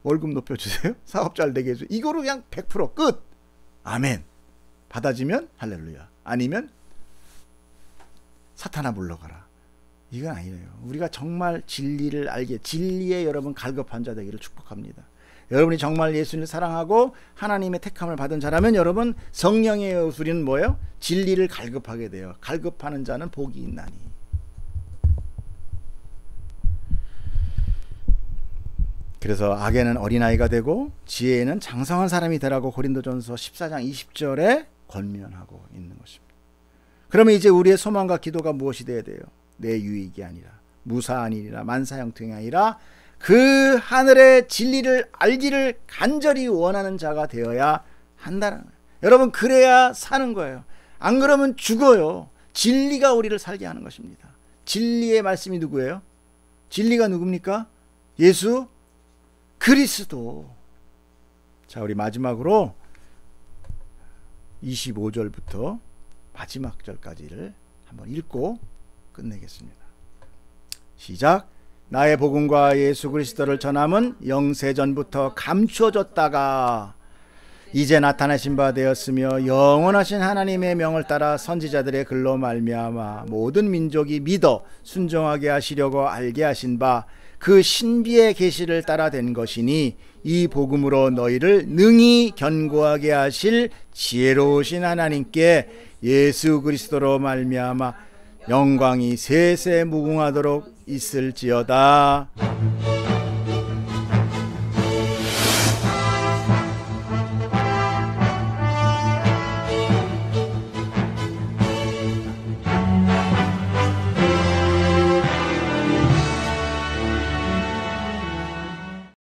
월급 높여주세요. 사업 잘 되게 해주세요. 이거로 그냥 100% 끝. 아멘. 받아지면 할렐루야. 아니면 사탄아 물러가라. 이건 아니에요. 우리가 정말 진리를 알게, 진리에 여러분 갈급한 자 되기를 축복합니다. 여러분이 정말 예수님을 사랑하고 하나님의 택함을 받은 자라면 여러분, 성령의 요술인 뭐예요? 진리를 갈급하게 돼요. 갈급하는 자는 복이 있나니. 그래서 악에는 어린아이가 되고 지혜에는 장성한 사람이 되라고 고린도전서 14장 20절에 권면하고 있는 것입니다. 그러면 이제 우리의 소망과 기도가 무엇이 되어야 돼요? 내 유익이 아니라 무사한이라 만사형통이 아니라 그 하늘의 진리를 알기를 간절히 원하는 자가 되어야 한다는 거예요. 여러분, 그래야 사는 거예요. 안 그러면 죽어요. 진리가 우리를 살게 하는 것입니다. 진리의 말씀이 누구예요? 진리가 누굽니까? 예수 그리스도. 자, 우리 마지막으로 25절부터 마지막 절까지를 한번 읽고 끝내겠습니다. 시작. 나의 복음과 예수 그리스도를 전함은 영세전부터 감추어졌다가 이제 나타나신 바 되었으며 영원하신 하나님의 명을 따라 선지자들의 글로 말미암아 모든 민족이 믿어 순종하게 하시려고 알게 하신 바 그 신비의 계시를 따라 된 것이니 이 복음으로 너희를 능히 견고하게 하실 지혜로우신 하나님께 예수 그리스도로 말미암아 영광이 세세 무궁하도록 있을지어다.